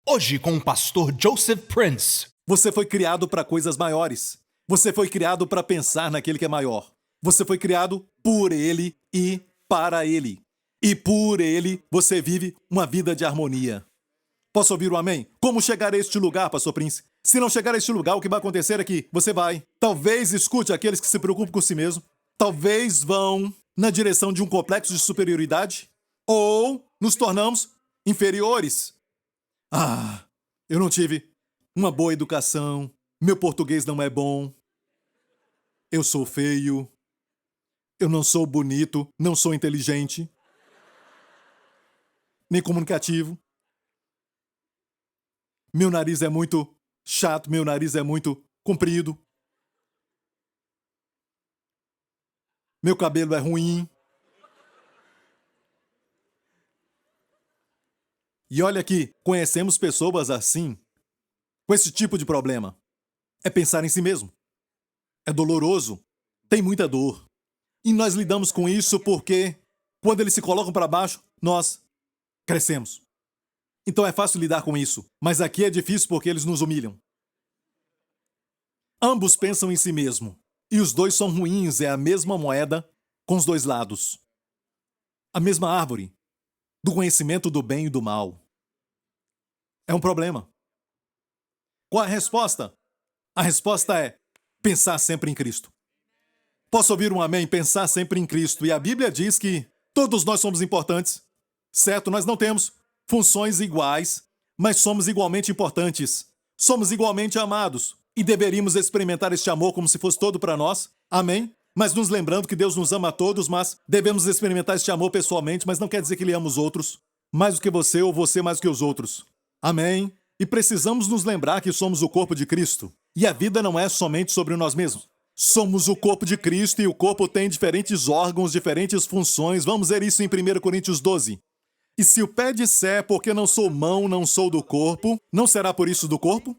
Hoje com o pastor Joseph Prince. Você foi criado para coisas maiores. Você foi criado para pensar naquele que é maior. Você foi criado por Ele e para Ele. E por Ele você vive uma vida de harmonia. Posso ouvir um amém? Como chegar a este lugar, pastor Prince? Se não chegar a este lugar, o que vai acontecer é que você vai. Talvez escute aqueles que se preocupam com si mesmo. Talvez vão na direção de um complexo de superioridade. Ou nos tornamos inferiores. Eu não tive uma boa educação. Meu português não é bom. Eu sou feio. Eu não sou bonito. Não sou inteligente. Nem comunicativo. Meu nariz é muito chato. Meu nariz é muito comprido. Meu cabelo é ruim. E olha aqui, conhecemos pessoas assim, com esse tipo de problema. É pensar em si mesmo. É doloroso. Tem muita dor. E nós lidamos com isso porque, quando eles se colocam para baixo, nós crescemos. Então é fácil lidar com isso. Mas aqui é difícil porque eles nos humilham. Ambos pensam em si mesmo. E os dois são ruins, é a mesma moeda com os dois lados. A mesma árvore do conhecimento do bem e do mal. É um problema. Qual a resposta? A resposta é pensar sempre em Cristo. Posso ouvir um amém? Pensar sempre em Cristo. E a Bíblia diz que todos nós somos importantes. Certo? Nós não temos funções iguais, mas somos igualmente importantes. Somos igualmente amados. E deveríamos experimentar este amor como se fosse todo para nós. Amém? Mas nos lembrando que Deus nos ama a todos, mas devemos experimentar este amor pessoalmente, mas não quer dizer que Ele ama os outros mais do que você ou você mais do que os outros. Amém? E precisamos nos lembrar que somos o corpo de Cristo. E a vida não é somente sobre nós mesmos. Somos o corpo de Cristo e o corpo tem diferentes órgãos, diferentes funções. Vamos ver isso em 1 Coríntios 12. E se o pé disser, porque não sou mão, não sou do corpo, não será por isso do corpo?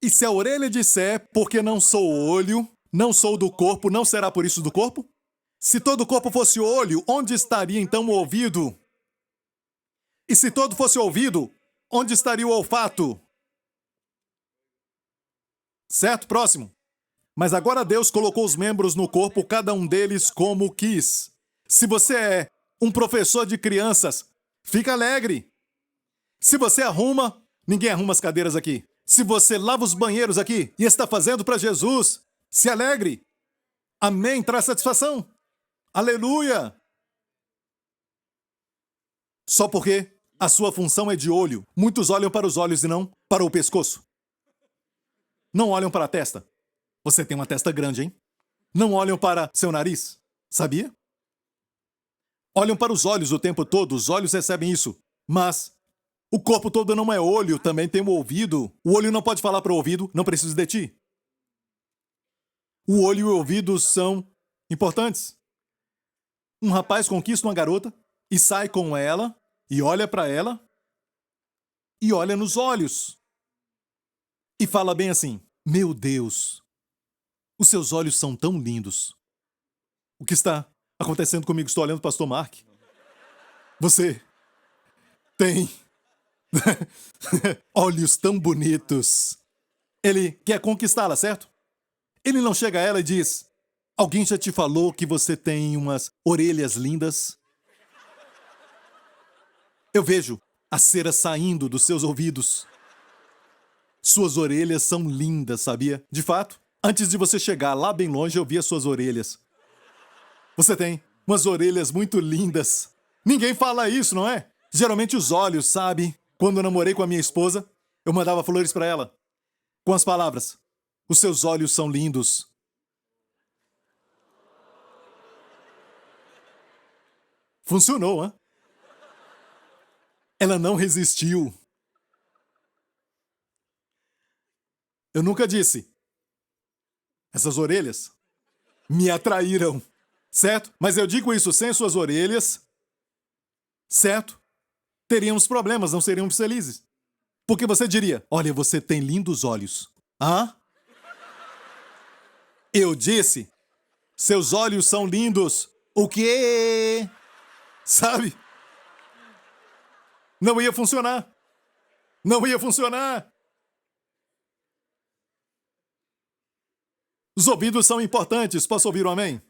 E se a orelha disser, porque não sou olho, não sou do corpo, não será por isso do corpo? Se todo o corpo fosse olho, onde estaria então o ouvido? E se todo fosse ouvido, onde estaria o olfato? Certo? Próximo. Mas agora Deus colocou os membros no corpo, cada um deles como quis. Se você é um professor de crianças, fica alegre. Se você arruma, ninguém arruma as cadeiras aqui. Se você lava os banheiros aqui e está fazendo para Jesus, se alegre. Amém. Traz satisfação. Aleluia. Só porque a sua função é de olho. Muitos olham para os olhos e não para o pescoço. Não olham para a testa. Você tem uma testa grande, hein? Não olham para seu nariz. Sabia? Olham para os olhos o tempo todo. Os olhos recebem isso. Mas o corpo todo não é olho, também tem o ouvido. O olho não pode falar para o ouvido, não preciso de ti. O olho e o ouvido são importantes. Um rapaz conquista uma garota e sai com ela e olha para ela e olha nos olhos. E fala bem assim: meu Deus, os seus olhos são tão lindos. O que está acontecendo comigo? Estou olhando para o pastor Mark. Você tem olhos tão bonitos. Ele quer conquistá-la, certo? Ele não chega a ela e diz: alguém já te falou que você tem umas orelhas lindas? Eu vejo a cera saindo dos seus ouvidos. Suas orelhas são lindas, sabia? De fato, antes de você chegar lá bem longe, eu vi as suas orelhas. Você tem umas orelhas muito lindas. Ninguém fala isso, não é? Geralmente os olhos, sabe? Quando eu namorei com a minha esposa, eu mandava flores para ela com as palavras: os seus olhos são lindos. Funcionou, hein? Ela não resistiu. Eu nunca disse: essas orelhas me atraíram, certo? Mas eu digo isso: sem suas orelhas, certo? Teríamos problemas, não seríamos felizes. Porque você diria: olha, você tem lindos olhos. Hã? Eu disse: seus olhos são lindos. O quê? Sabe? Não ia funcionar. Não ia funcionar. Os ouvidos são importantes. Posso ouvir um amém?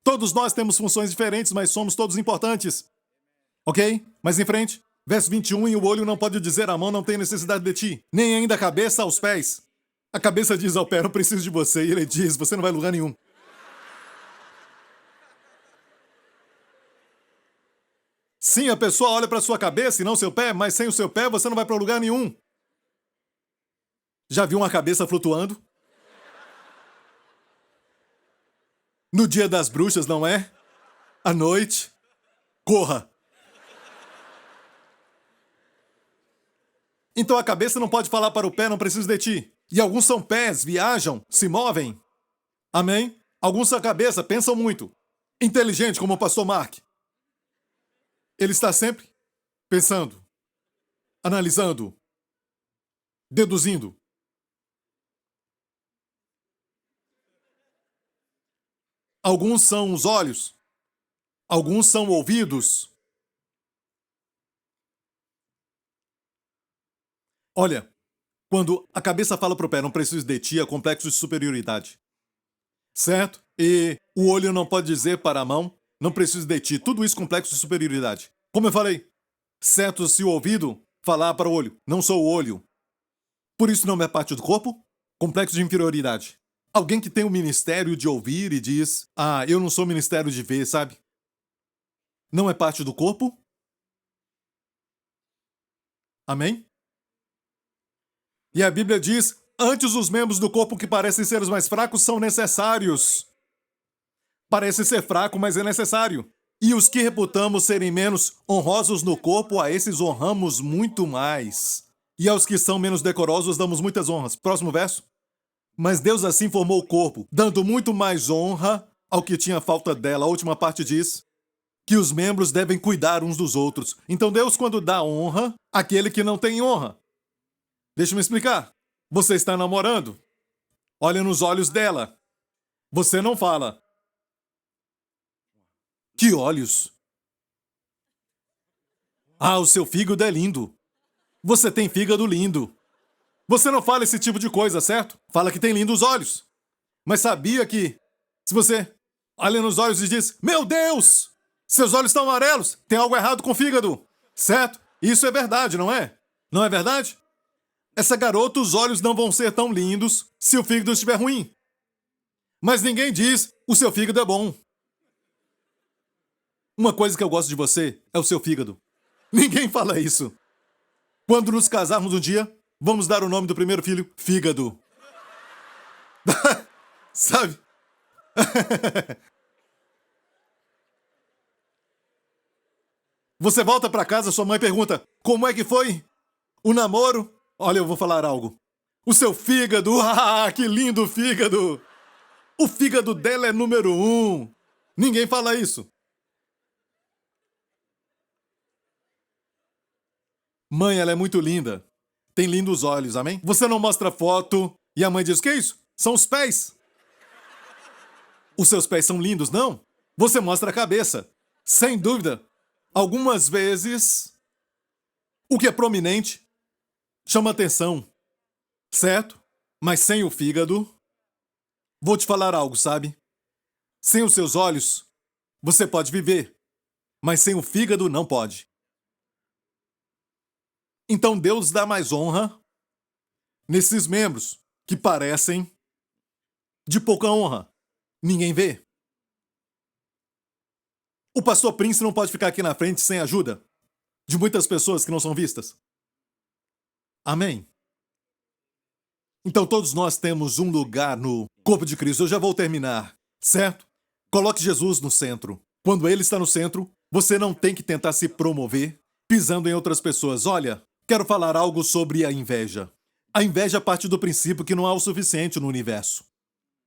Todos nós temos funções diferentes, mas somos todos importantes. Ok? Mas em frente. Verso 21, e o olho não pode dizer à mão, não tem necessidade de ti, nem ainda a cabeça aos pés. A cabeça diz ao pé, não preciso de você, e ele diz, você não vai a lugar nenhum. Sim, a pessoa olha para sua cabeça e não seu pé, mas sem o seu pé você não vai para lugar nenhum. Já viu uma cabeça flutuando? No dia das bruxas, não é? À noite, corra. Então a cabeça não pode falar para o pé, não preciso de ti. E alguns são pés, viajam, se movem. Amém? Alguns são cabeça, pensam muito. Inteligente, como o pastor Mark. Ele está sempre pensando, analisando, deduzindo. Alguns são os olhos. Alguns são ouvidos. Olha, quando a cabeça fala pro pé, não preciso de ti, é complexo de superioridade. Certo? E o olho não pode dizer para a mão, não preciso de ti. Tudo isso complexo de superioridade. Como eu falei, certo se o ouvido falar para o olho, não sou o olho. Por isso não é parte do corpo? Complexo de inferioridade. Alguém que tem o ministério de ouvir e diz, eu não sou ministério de ver, sabe? Não é parte do corpo? Amém? E a Bíblia diz, antes os membros do corpo que parecem ser os mais fracos são necessários. Parece ser fraco, mas é necessário. E os que reputamos serem menos honrosos no corpo, a esses honramos muito mais. E aos que são menos decorosos damos muitas honras. Próximo verso. Mas Deus assim formou o corpo, dando muito mais honra ao que tinha falta dela. A última parte diz que os membros devem cuidar uns dos outros. Então Deus, quando dá honra, àquele que não tem honra. Deixa eu me explicar. Você está namorando. Olha nos olhos dela. Você não fala. Que olhos? O seu fígado é lindo. Você tem fígado lindo. Você não fala esse tipo de coisa, certo? Fala que tem lindos olhos. Mas sabia que, se você olha nos olhos e diz, meu Deus, seus olhos estão amarelos, tem algo errado com o fígado, certo? Isso é verdade, não é? Não é verdade? Essa garota, os olhos não vão ser tão lindos se o fígado estiver ruim. Mas ninguém diz, o seu fígado é bom. Uma coisa que eu gosto de você é o seu fígado. Ninguém fala isso. Quando nos casarmos um dia, vamos dar o nome do primeiro filho, Fígado. Sabe? Você volta pra casa, sua mãe pergunta, como é que foi o namoro? Olha, eu vou falar algo. O seu fígado, que lindo fígado! O fígado dela é número 1. Ninguém fala isso. Mãe, ela é muito linda. Tem lindos olhos, amém? Você não mostra foto e a mãe diz, que é isso? São os pés. Os seus pés são lindos, não? Você mostra a cabeça. Sem dúvida. Algumas vezes, o que é prominente chama atenção, certo? Mas sem o fígado, vou te falar algo, sabe? Sem os seus olhos, você pode viver, mas sem o fígado não pode. Então Deus dá mais honra nesses membros que parecem de pouca honra. Ninguém vê. O pastor Prince não pode ficar aqui na frente sem ajuda de muitas pessoas que não são vistas. Amém? Então todos nós temos um lugar no corpo de Cristo. Eu já vou terminar, certo? Coloque Jesus no centro. Quando ele está no centro, você não tem que tentar se promover pisando em outras pessoas. Olha, quero falar algo sobre a inveja. A inveja parte do princípio que não há o suficiente no universo.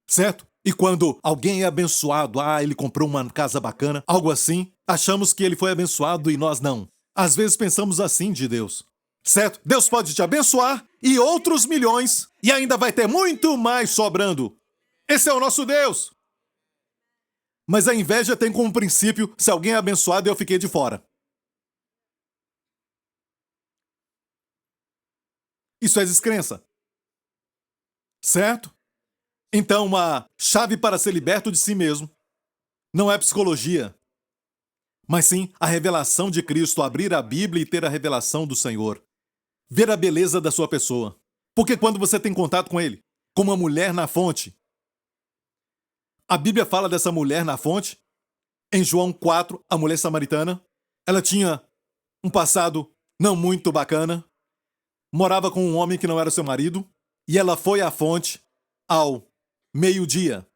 Certo? E quando alguém é abençoado, ele comprou uma casa bacana, algo assim, achamos que ele foi abençoado e nós não. Às vezes pensamos assim de Deus. Certo? Deus pode te abençoar e outros milhões e ainda vai ter muito mais sobrando. Esse é o nosso Deus. Mas a inveja tem como princípio, se alguém é abençoado, eu fiquei de fora. Isso é descrença. Certo? Então, uma chave para ser liberto de si mesmo não é psicologia, mas sim a revelação de Cristo, abrir a Bíblia e ter a revelação do Senhor. Ver a beleza da sua pessoa. Porque quando você tem contato com Ele, como uma mulher na fonte, a Bíblia fala dessa mulher na fonte, em João 4, a mulher samaritana, ela tinha um passado não muito bacana, morava com um homem que não era seu marido, e ela foi à fonte ao meio-dia,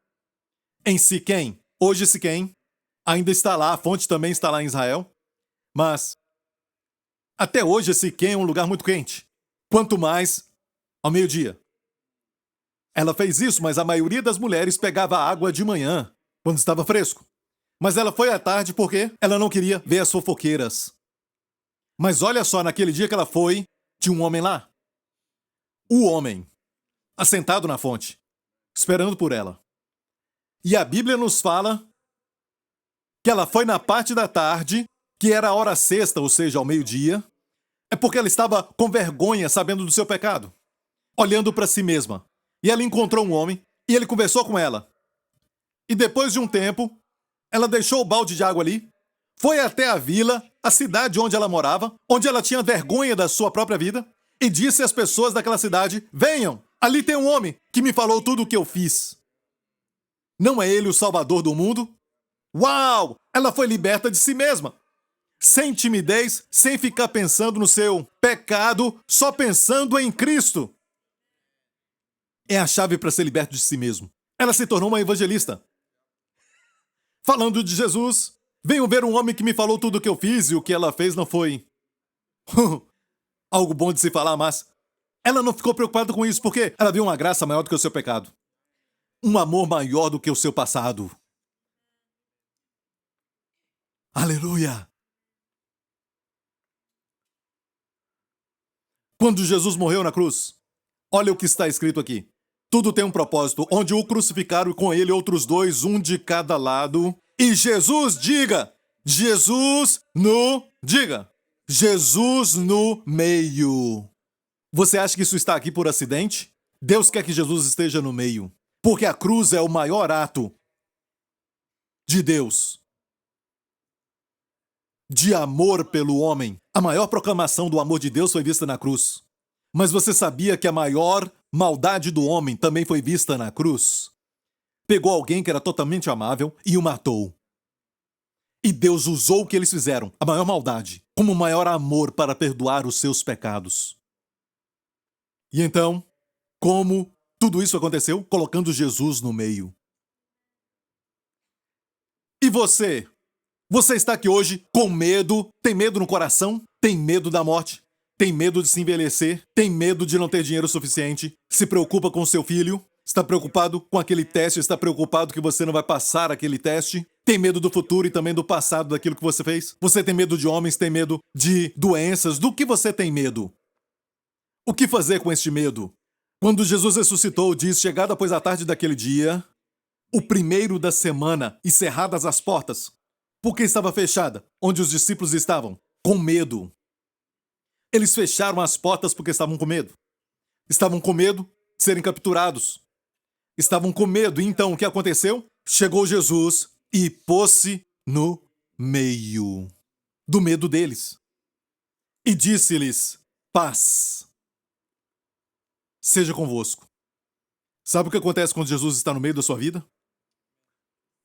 em Siquém. Hoje Siquém ainda está lá, a fonte também está lá em Israel, mas até hoje Siquém é um lugar muito quente, quanto mais ao meio-dia. Ela fez isso, mas a maioria das mulheres pegava água de manhã, quando estava fresco. Mas ela foi à tarde porque ela não queria ver as fofoqueiras. Mas olha só, naquele dia que ela foi, tinha um homem lá. O homem, assentado na fonte, esperando por ela. E a Bíblia nos fala que ela foi na parte da tarde, que era a hora sexta, ou seja, ao meio-dia, é porque ela estava com vergonha, sabendo do seu pecado, olhando para si mesma. E ela encontrou um homem, e ele conversou com ela. E depois de um tempo, ela deixou o balde de água ali, foi até a vila, a cidade onde ela morava, onde ela tinha vergonha da sua própria vida, e disse às pessoas daquela cidade: venham, ali tem um homem que me falou tudo o que eu fiz. Não é ele o salvador do mundo? Uau! Ela foi liberta de si mesma. Sem timidez, sem ficar pensando no seu pecado, só pensando em Cristo. É a chave para ser liberto de si mesmo. Ela se tornou uma evangelista. Falando de Jesus, venham ver um homem que me falou tudo o que eu fiz, e o que ela fez não foi algo bom de se falar, mas ela não ficou preocupada com isso, porque ela viu uma graça maior do que o seu pecado. Um amor maior do que o seu passado. Aleluia! Quando Jesus morreu na cruz, olha o que está escrito aqui. Tudo tem um propósito, onde o crucificaram e com ele outros dois, um de cada lado. E Jesus, diga! Jesus no meio. Você acha que isso está aqui por acidente? Deus quer que Jesus esteja no meio. Porque a cruz é o maior ato de Deus. De amor pelo homem. A maior proclamação do amor de Deus foi vista na cruz. Mas você sabia que a maior maldade do homem também foi vista na cruz? Pegou alguém que era totalmente amável e o matou. E Deus usou o que eles fizeram, a maior maldade, como o maior amor para perdoar os seus pecados. E então, como tudo isso aconteceu? Colocando Jesus no meio. E você? Você está aqui hoje com medo? Tem medo no coração? Tem medo da morte? Tem medo de se envelhecer? Tem medo de não ter dinheiro suficiente? Se preocupa com seu filho? Está preocupado com aquele teste? Está preocupado que você não vai passar aquele teste? Tem medo do futuro e também do passado, daquilo que você fez? Você tem medo de homens? Tem medo de doenças? Do que você tem medo? O que fazer com este medo? Quando Jesus ressuscitou, diz: chegada após a tarde daquele dia, o primeiro da semana, e cerradas as portas. Por que estava fechada? Onde os discípulos estavam? Com medo. Eles fecharam as portas porque estavam com medo. Estavam com medo de serem capturados. Estavam com medo. E então, o que aconteceu? Chegou Jesus e pôs-se no meio do medo deles. E disse-lhes: paz seja convosco. Sabe o que acontece quando Jesus está no meio da sua vida?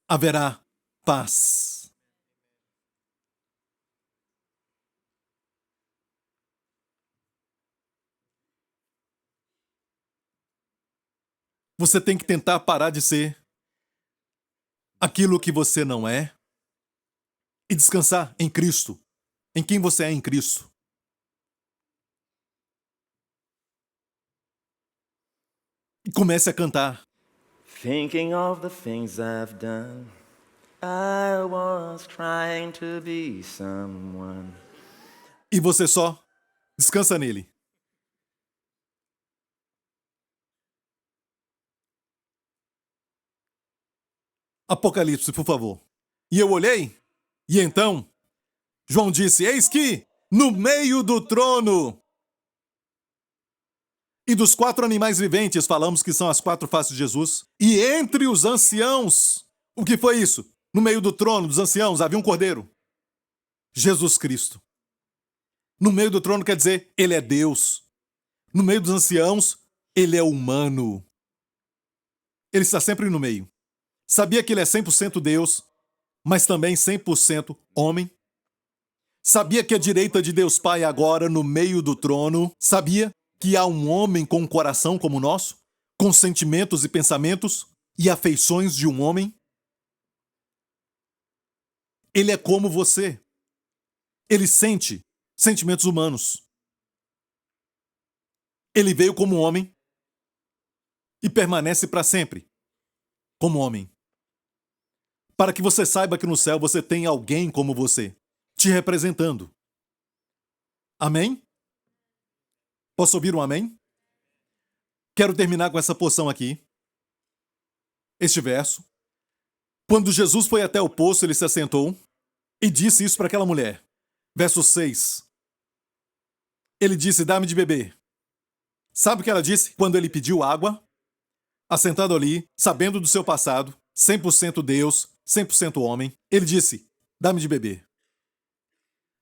Haverá paz. Você tem que tentar parar de ser aquilo que você não é e descansar em Cristo, em quem você é em Cristo. E comece a cantar. Thinking of the things I've done, I was trying to be someone. E você só descansa nele. Apocalipse, por favor. E eu olhei, e então João disse: eis que no meio do trono E dos 4 animais viventes, falamos que são as 4 faces de Jesus. E entre os anciãos, o que foi isso? No meio do trono dos anciãos havia um cordeiro. Jesus Cristo. No meio do trono quer dizer, ele é Deus. No meio dos anciãos, ele é humano. Ele está sempre no meio. Sabia que ele é 100% Deus, mas também 100% homem? Sabia que a direita de Deus Pai agora, no meio do trono, sabia que há um homem com um coração como o nosso, com sentimentos e pensamentos e afeições de um homem? Ele é como você. Ele sente sentimentos humanos. Ele veio como homem e permanece para sempre como homem. Para que você saiba que no céu você tem alguém como você, te representando. Amém? Posso ouvir um amém? Quero terminar com essa porção aqui. Este verso. Quando Jesus foi até o poço, ele se assentou e disse isso para aquela mulher. Verso 6. Ele disse, dá-me de beber. Sabe o que ela disse quando ele pediu água? Assentado ali, sabendo do seu passado, 100% Deus, 100% homem, ele disse, dá-me de beber.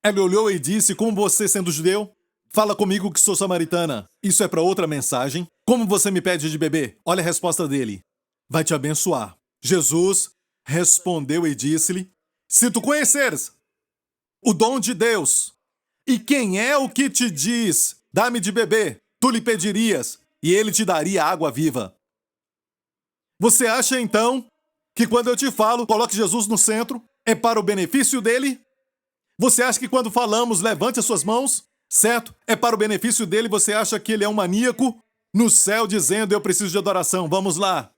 Ela olhou e disse, como você sendo judeu? Fala comigo que sou samaritana. Isso é para outra mensagem. Como você me pede de beber? Olha a resposta dele. Vai te abençoar. Jesus respondeu e disse-lhe, se tu conheceres o dom de Deus, e quem é o que te diz, dá-me de beber, tu lhe pedirias, e ele te daria água viva. Você acha, então, que quando eu te falo, coloque Jesus no centro, é para o benefício dele? Você acha que quando falamos, levante as suas mãos, certo? É para o benefício dele? Você acha que ele é um maníaco no céu dizendo, eu preciso de adoração, vamos lá.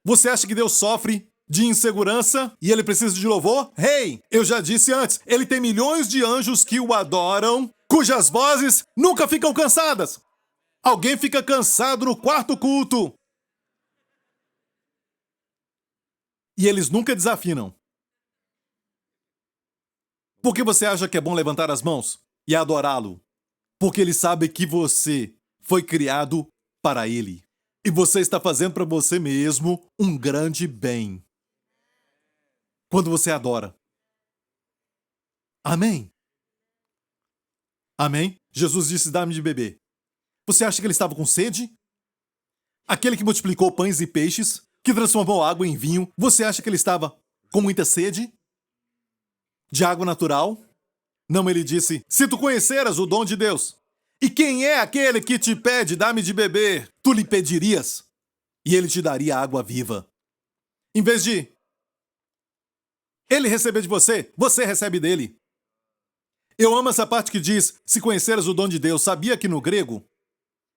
Você acha que Deus sofre de insegurança e ele precisa de louvor? Hey, eu já disse antes, ele tem milhões de anjos que o adoram, cujas vozes nunca ficam cansadas. Alguém fica cansado no quarto culto. E eles nunca desafinam. Por que você acha que é bom levantar as mãos e adorá-lo? Porque ele sabe que você foi criado para ele. E você está fazendo para você mesmo um grande bem. Quando você adora. Amém? Amém? Jesus disse, dá-me de beber. Você acha que ele estava com sede? Aquele que multiplicou pães e peixes, que transformou água em vinho, você acha que ele estava com muita sede? De água natural? Não, ele disse, se tu conheceras o dom de Deus, e quem é aquele que te pede, dá-me de beber, tu lhe pedirias, e ele te daria água viva. Em vez de ele receber de você, você recebe dele. Eu amo essa parte que diz, se conheceras o dom de Deus. Sabia que no grego,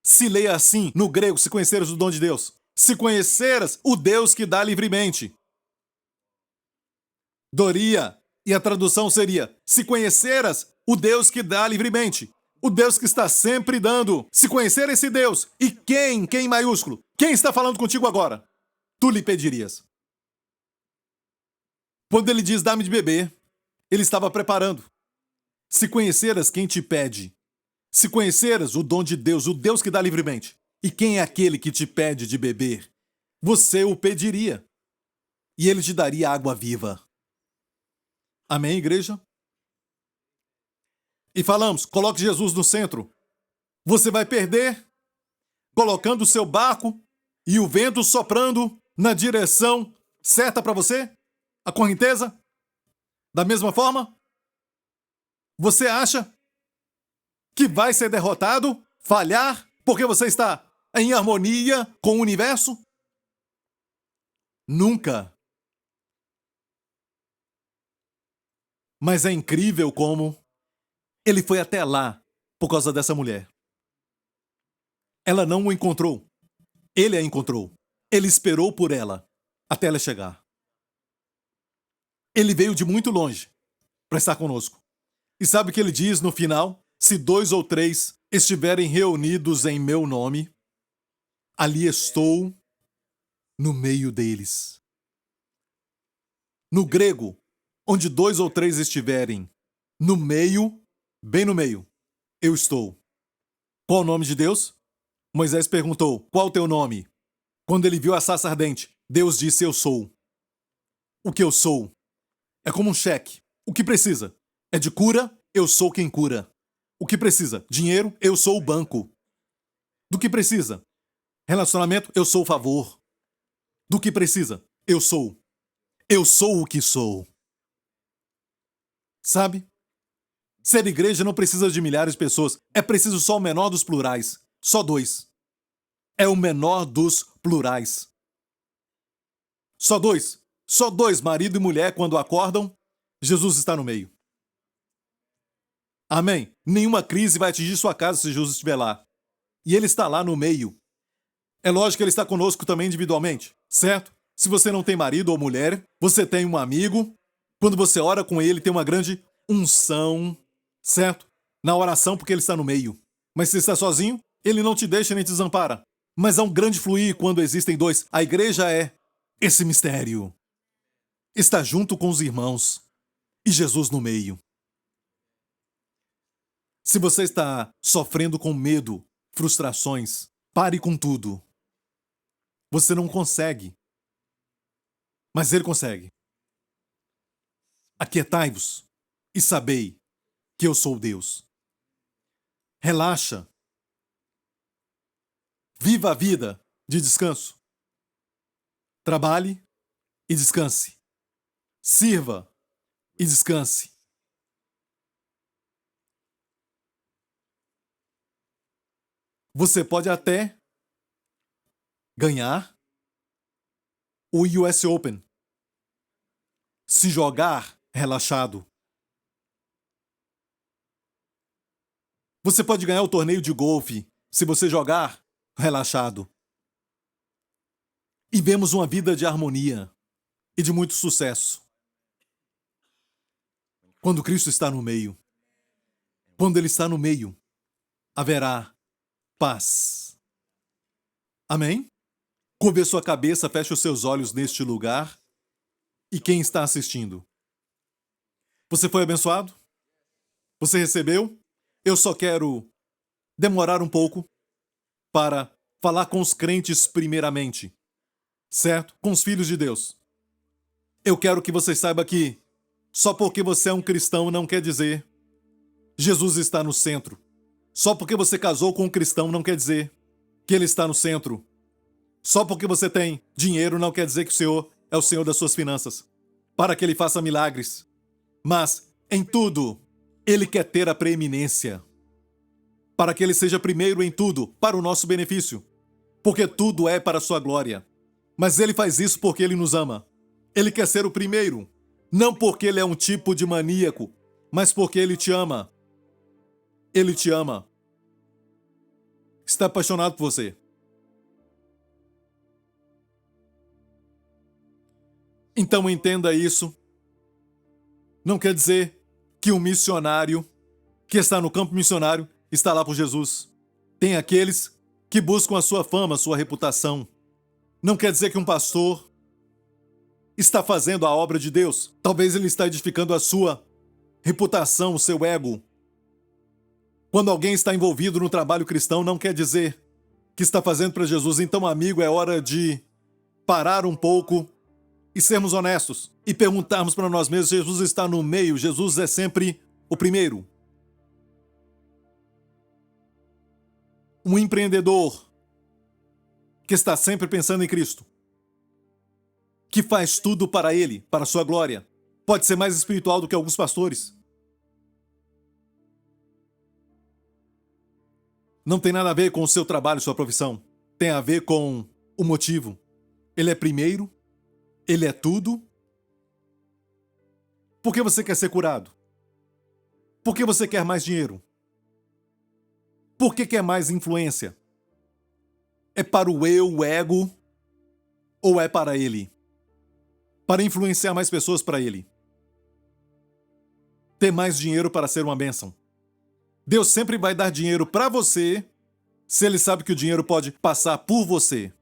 se leia assim, no grego, se conheceras o dom de Deus. Se conheceras o Deus que dá livremente. Doria. E a tradução seria, se conheceras o Deus que dá livremente. O Deus que está sempre dando. Se conhecer esse Deus. E quem em maiúsculo? Quem está falando contigo agora? Tu lhe pedirias. Quando ele diz, dá-me de beber, ele estava preparando. Se conheceras quem te pede. Se conheceras o dom de Deus, o Deus que dá livremente. E quem é aquele que te pede de beber? Você o pediria. E ele te daria água viva. Amém, igreja? E falamos, coloque Jesus no centro. Você vai perder colocando o seu barco e o vento soprando na direção certa para você? A correnteza? Da mesma forma? Você acha que vai ser derrotado, falhar, porque você está em harmonia com o universo? Nunca. Mas é incrível como ele foi até lá por causa dessa mulher. Ela não o encontrou. Ele a encontrou. Ele esperou por ela até ela chegar. Ele veio de muito longe para estar conosco. E sabe o que ele diz no final? Se 2 ou 3 estiverem reunidos em meu nome, ali estou no meio deles. No grego, onde 2 ou 3 estiverem no meio, bem no meio, eu estou. Qual o nome de Deus? Moisés perguntou: qual o teu nome? Quando ele viu a sarça ardente, Deus disse: eu sou. O que eu sou é como um cheque. O que precisa é de cura, eu sou quem cura. O que precisa? Dinheiro, eu sou o banco. Do que precisa? Relacionamento, eu sou o favor. Do que precisa? Eu sou. Eu sou o que sou. Sabe? Ser igreja não precisa de milhares de pessoas. É preciso só o menor dos plurais. Só dois. É o menor dos plurais. Só dois. Só dois, marido e mulher, quando acordam, Jesus está no meio. Amém? Nenhuma crise vai atingir sua casa se Jesus estiver lá. E ele está lá no meio. É lógico que ele está conosco também individualmente, certo? Se você não tem marido ou mulher, você tem um amigo. Quando você ora com ele, tem uma grande unção, certo? Na oração, porque ele está no meio. Mas se está sozinho, ele não te deixa nem te desampara. Mas há um grande fluir quando existem dois. A igreja é esse mistério. Está junto com os irmãos. E Jesus no meio. Se você está sofrendo com medo, frustrações, pare com tudo. Você não consegue. Mas ele consegue. Aquietai-vos e sabei que eu sou Deus. Relaxa. Viva a vida de descanso. Trabalhe e descanse. Sirva e descanse. Você pode até ganhar o US Open. Se jogar relaxado. Você pode ganhar o torneio de golfe se você jogar relaxado. E vemos uma vida de harmonia e de muito sucesso. Quando Cristo está no meio. Quando Ele está no meio, haverá paz. Amém? Curve a sua cabeça, feche os seus olhos neste lugar. E quem está assistindo? Você foi abençoado? Você recebeu? Eu só quero demorar um pouco para falar com os crentes primeiramente, certo? Com os filhos de Deus. Eu quero que você saiba que só porque você é um cristão não quer dizer Jesus está no centro. Só porque você casou com um cristão não quer dizer que ele está no centro. Só porque você tem dinheiro não quer dizer que o Senhor é o Senhor das suas finanças, para que Ele faça milagres. Mas, em tudo, Ele quer ter a preeminência, para que Ele seja primeiro em tudo, para o nosso benefício, porque tudo é para a sua glória. Mas Ele faz isso porque Ele nos ama. Ele quer ser o primeiro, não porque Ele é um tipo de maníaco, mas porque Ele te ama. Ele te ama. Está apaixonado por você. Então entenda isso. Não quer dizer que um missionário que está no campo missionário está lá por Jesus. Tem aqueles que buscam a sua fama, a sua reputação. Não quer dizer que um pastor está fazendo a obra de Deus. Talvez ele está edificando a sua reputação, o seu ego. Quando alguém está envolvido no trabalho cristão, não quer dizer que está fazendo para Jesus. Então, amigo, é hora de parar um pouco e sermos honestos e perguntarmos para nós mesmos: Jesus está no meio, Jesus é sempre o primeiro. Um empreendedor que está sempre pensando em Cristo, que faz tudo para Ele, para a sua glória, pode ser mais espiritual do que alguns pastores. Não tem nada a ver com o seu trabalho, sua profissão. Tem a ver com o motivo. Ele é primeiro. Ele é tudo. Por que você quer ser curado? Por que você quer mais dinheiro? Por que quer mais influência? É para o eu, o ego, ou é para ele? Para influenciar mais pessoas para ele? Ter mais dinheiro para ser uma bênção? Deus sempre vai dar dinheiro para você se Ele sabe que o dinheiro pode passar por você.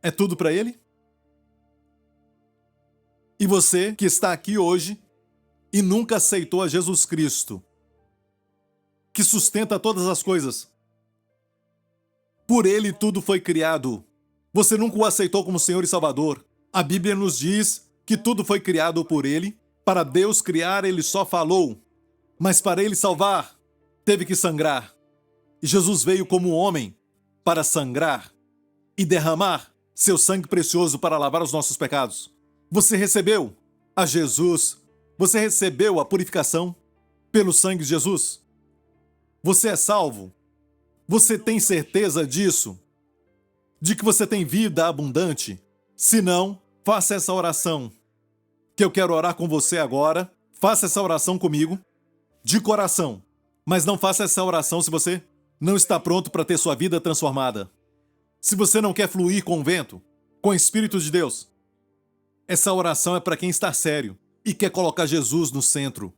É tudo para Ele? E você que está aqui hoje e nunca aceitou a Jesus Cristo, que que sustenta todas as coisas. Por ele tudo foi criado. Você nunca o aceitou como Senhor e Salvador. A Bíblia nos diz que tudo foi criado por ele. Para Deus criar, ele só falou. Mas para ele salvar, teve que sangrar. E Jesus veio como homem para sangrar e derramar seu sangue precioso para lavar os nossos pecados. Você recebeu a Jesus. Você recebeu a purificação pelo sangue de Jesus. Você é salvo. Você tem certeza disso? De que você tem vida abundante? Se não, faça essa oração, que eu quero orar com você agora. Faça essa oração comigo, de coração. Mas não faça essa oração se você não está pronto para ter sua vida transformada. Se você não quer fluir com o vento, com o Espírito de Deus. Essa oração é para quem está sério e quer colocar Jesus no centro,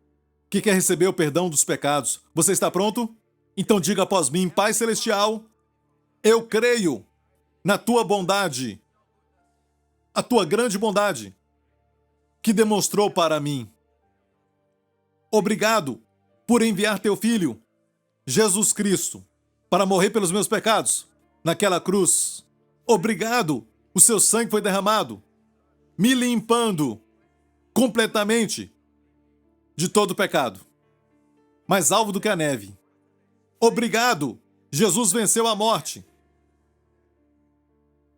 que quer receber o perdão dos pecados. Você está pronto? Então diga após mim: Pai Celestial, eu creio na tua bondade, a tua grande bondade, que demonstrou para mim. Obrigado por enviar teu Filho, Jesus Cristo, para morrer pelos meus pecados naquela cruz. Obrigado, o seu sangue foi derramado, me limpando completamente de todo pecado, mais alvo do que a neve. Obrigado, Jesus venceu a morte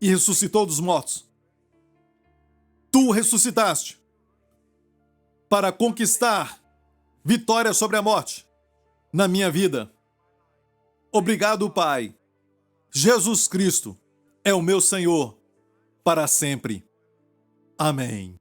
e ressuscitou dos mortos. Tu ressuscitaste para conquistar vitória sobre a morte na minha vida. Obrigado, Pai. Jesus Cristo é o meu Senhor para sempre. Amém.